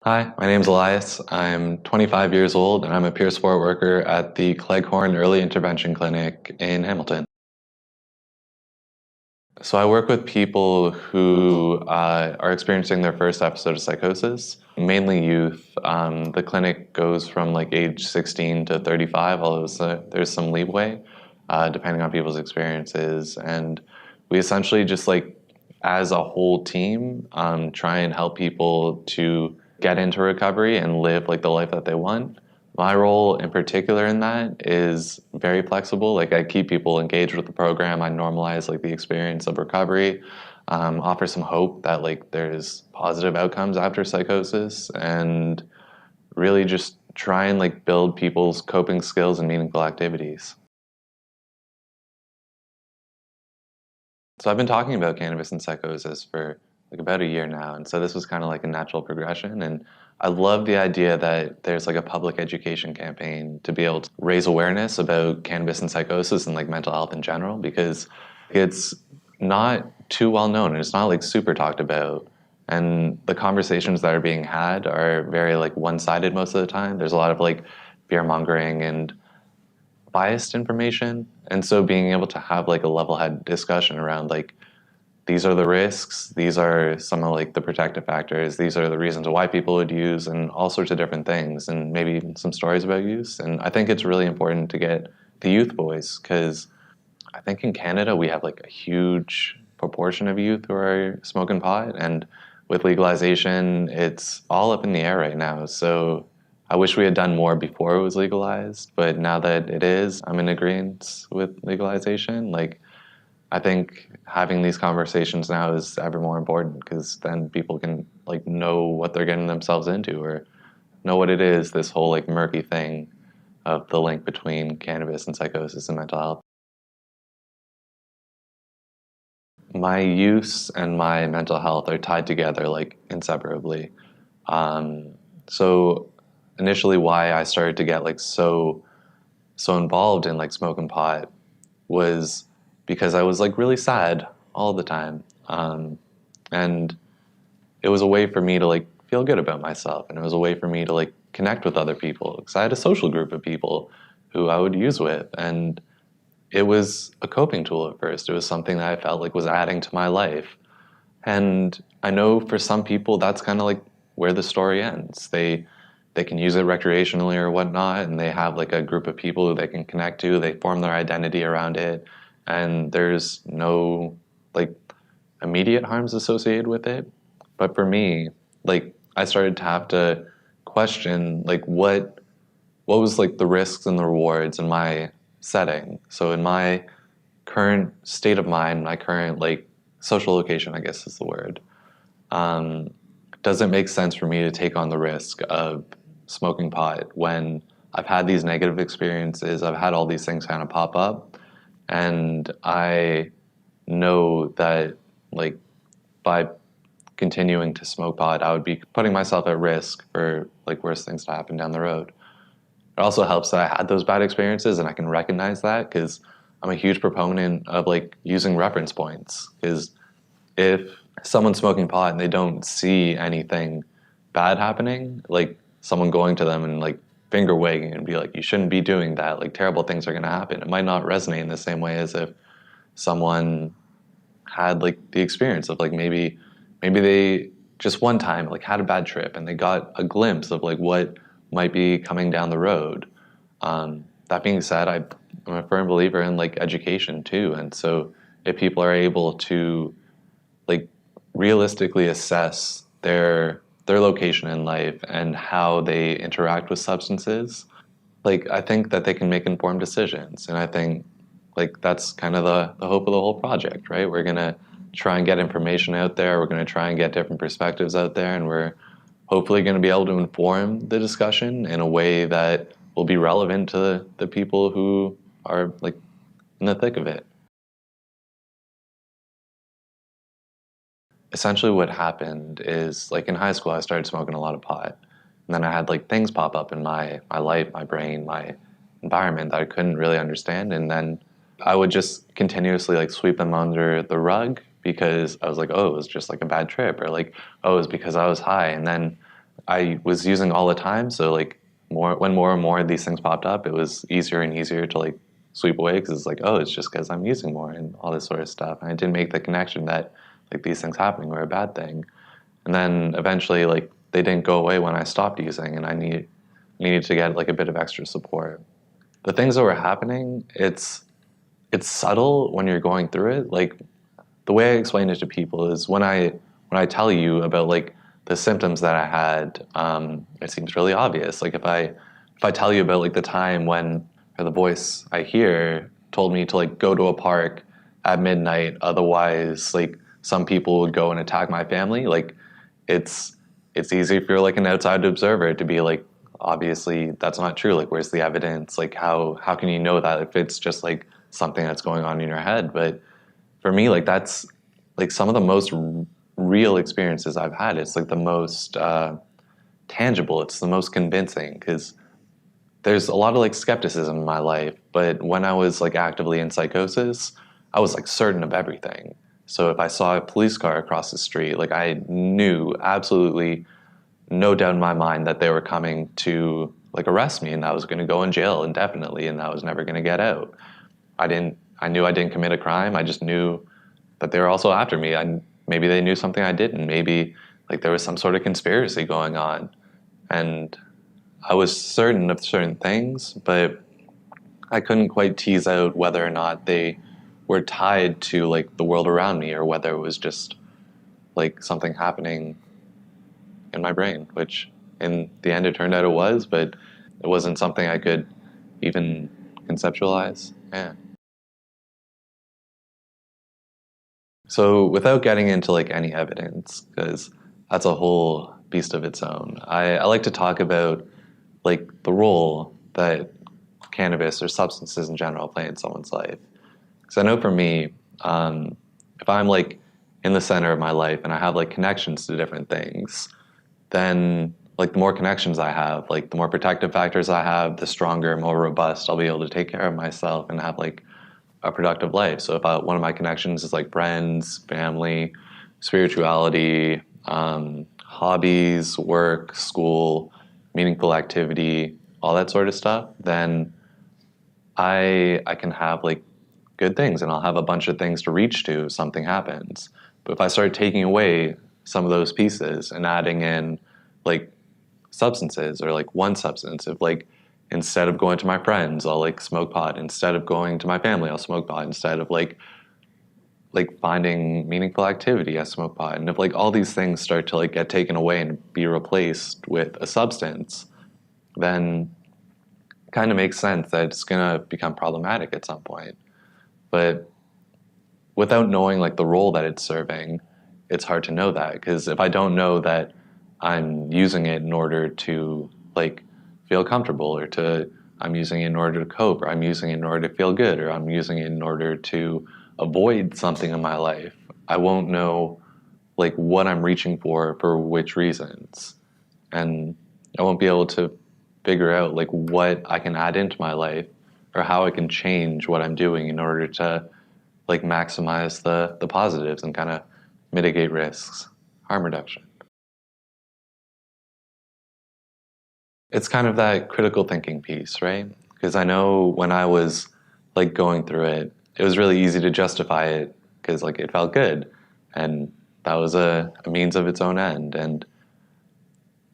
Hi, my name is Elias. I'm 25 years old and I'm a peer support worker at the Cleghorn Early Intervention Clinic in Hamilton. So I work with people who are experiencing their first episode of psychosis, mainly youth. The clinic goes from like age 16 to 35, although there's some leeway depending on people's experiences. And we essentially just like, as a whole team, try and help people to get into recovery and live like the life that they want. My role in particular in that is very flexible. Like I keep people engaged with the program. I normalize like the experience of recovery, offer some hope that like there's positive outcomes after psychosis, and really just try and like build people's coping skills and meaningful activities. So I've been talking about cannabis and psychosis for like about a year now, and so this was kind of like a natural progression. And I love the idea that there's like a public education campaign to be able to raise awareness about cannabis and psychosis and like mental health in general, because it's not too well known and it's not like super talked about. And the conversations that are being had are very like one-sided most of the time. There's a lot of like fear mongering and biased information. And so being able to have like a level-headed discussion around like these are the risks, these are some of like the protective factors, these are the reasons why people would use, and all sorts of different things, and maybe even some stories about use. And I think it's really important to get the youth voice, because I think in Canada we have like a huge proportion of youth who are smoking pot, and with legalization it's all up in the air right now. So I wish we had done more before it was legalized, but now that it is, I'm in agreement with legalization. Like I think having these conversations now is ever more important, because then people can like know what they're getting themselves into, or know what it is, this whole like murky thing of the link between cannabis and psychosis and mental health. My use and my mental health are tied together like inseparably. Um, so initially why I started to get like so involved in like smoking pot was because I was like really sad all the time. And it was a way for me to like feel good about myself, and it was a way for me to like connect with other people, because I had a social group of people who I would use with, and it was a coping tool at first. It was something that I felt like was adding to my life. And I know for some people that's kind of like where the story ends. They can use it recreationally or whatnot, and they have like a group of people who they can connect to. They form their identity around it, and there's no like immediate harms associated with it. But for me, like I started to have to question like what was like the risks and the rewards in my setting. So in my current state of mind, my current like social location, I guess is the word, um, does it make sense for me to take on the risk of smoking pot when I've had these negative experiences, I've had all these things kind of pop up, and I know that like by continuing to smoke pot, I would be putting myself at risk for like worse things to happen down the road. It also helps that I had those bad experiences and I can recognize that, because I'm a huge proponent of like using reference points. Because if someone's smoking pot and they don't see anything bad happening, like someone going to them and like finger wagging and be like, you shouldn't be doing that, like terrible things are going to happen, it might not resonate in the same way as if someone had like the experience of like maybe they just one time like had a bad trip and they got a glimpse of like what might be coming down the road. That being said, I'm a firm believer in like education too, and so if people are able to like realistically assess their location in life and how they interact with substances, like I think that they can make informed decisions. And I think like that's kind of the hope of the whole project, right? We're gonna try and get information out there, we're gonna try and get different perspectives out there, and we're hopefully going to be able to inform the discussion in a way that will be relevant to the people who are like in the thick of it. Essentially what happened is like in high school I started smoking a lot of pot, and then I had like things pop up in my life, my brain, my environment that I couldn't really understand, and then I would just continuously like sweep them under the rug because I was like, oh, it was just like a bad trip, or like, oh, it was because I was high. And then I was using all the time. So like more and more of these things popped up, it was easier and easier to like sweep away because it's like, oh, it's just because I'm using more and all this sort of stuff. And I didn't make the connection that like these things happening were a bad thing. And then eventually, like they didn't go away when I stopped using, and I needed to get like a bit of extra support. The things that were happening, it's subtle when you're going through it. Like the way I explain it to people is when I tell you about like the symptoms that I had, it seems really obvious. Like if I tell you about like the time when or the voice I hear told me to like go to a park at midnight, otherwise like some people would go and attack my family. Like it's it's easy if you're like an outside observer to be like, obviously that's not true. Like where's the evidence? Like how can you know that if it's just like something that's going on in your head? But for me, like that's like some of the most real experiences I've had. It's like the most tangible. It's the most convincing because there's a lot of like skepticism in my life. But when I was like actively in psychosis, I was like certain of everything. So if I saw a police car across the street, like I knew absolutely no doubt in my mind that they were coming to like arrest me and I was going to go in jail indefinitely and I was never going to get out. I knew I didn't commit a crime. I just knew that they were also after me. Maybe they knew something I didn't. Maybe like there was some sort of conspiracy going on. And I was certain of certain things, but I couldn't quite tease out whether or not they were tied to like the world around me or whether it was just like something happening in my brain, which in the end it turned out it was, but it wasn't something I could even conceptualize. Yeah. So without getting into like any evidence, because that's a whole beast of its own, I like to talk about like the role that cannabis or substances in general play in someone's life. Because I know for me, if I'm like in the center of my life and I have like connections to different things, then like the more connections I have, like the more protective factors I have, the stronger, more robust I'll be able to take care of myself and have like a productive life. So if one of my connections is like friends, family, spirituality, hobbies, work, school, meaningful activity, all that sort of stuff, then I can have like good things and I'll have a bunch of things to reach to if something happens. But if I start taking away some of those pieces and adding in like substances or like one substance, if like instead of going to my friends I'll like smoke pot, instead of going to my family I'll smoke pot, instead of like finding meaningful activity I smoke pot, and if like all these things start to like get taken away and be replaced with a substance, then it kind of makes sense that it's going to become problematic at some point. But without knowing like the role that it's serving, it's hard to know that, because if I don't know that I'm using it in order to like feel comfortable, or to I'm using it in order to cope, or I'm using it in order to feel good, or I'm using it in order to avoid something in my life, I won't know like what I'm reaching for which reasons. And I won't be able to figure out like what I can add into my life or how I can change what I'm doing in order to like maximize the positives and kind of mitigate risks, harm reduction. It's kind of that critical thinking piece, right? Because I know when I was like going through it, it was really easy to justify it because like it felt good, and that was a means of its own end. And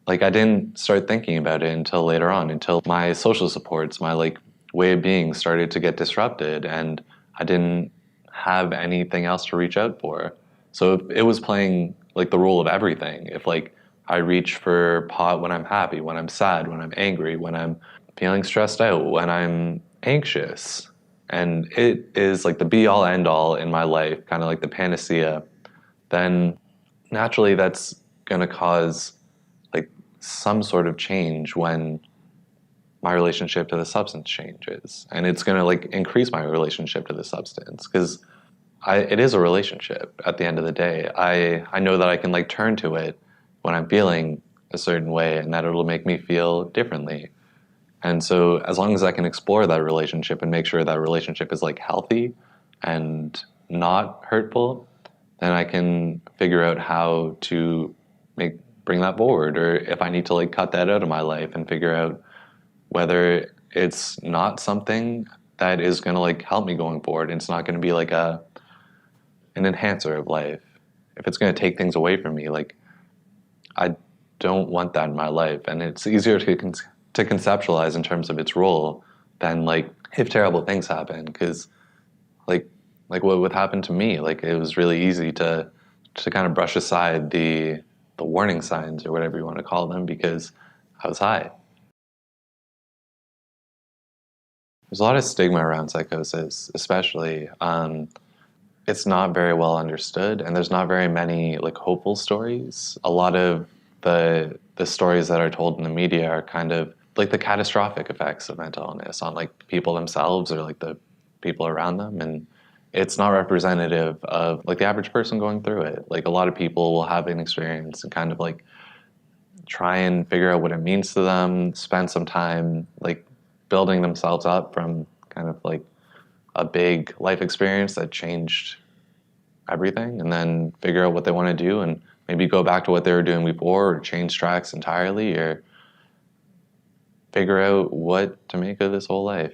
like I didn't start thinking about it until later on, until my social supports, my like way of being started to get disrupted, and I didn't have anything else to reach out for. So if it was playing like the role of everything. If like I reach for pot when I'm happy, when I'm sad, when I'm angry, when I'm feeling stressed out, when I'm anxious, and it is like the be all end all in my life, kind of like the panacea, then naturally that's going to cause like some sort of change when my relationship to the substance changes, and it's going to like increase my relationship to the substance, because it is a relationship at the end of the day. I know that I can like turn to it when I'm feeling a certain way, and that it'll make me feel differently. And so as long as I can explore that relationship and make sure that relationship is like healthy and not hurtful, then I can figure out how to make bring that forward, or if I need to like cut that out of my life and figure out whether it's not something that is going to like help me going forward. It's not going to be like an enhancer of life. If it's going to take things away from me, like I don't want that in my life. And it's easier to conceptualize in terms of its role than like if terrible things happen, because like what would happen to me, like it was really easy to kind of brush aside the warning signs or whatever you want to call them because I was high. There's a lot of stigma around psychosis, especially. It's not very well understood, and there's not very many like hopeful stories. A lot of the stories that are told in the media are kind of like the catastrophic effects of mental illness on like people themselves or like the people around them, and it's not representative of like the average person going through it. Like a lot of people will have an experience and kind of like try and figure out what it means to them, spend some time like building themselves up from kind of like a big life experience that changed everything, and then figure out what they want to do and maybe go back to what they were doing before or change tracks entirely or figure out what to make of this whole life.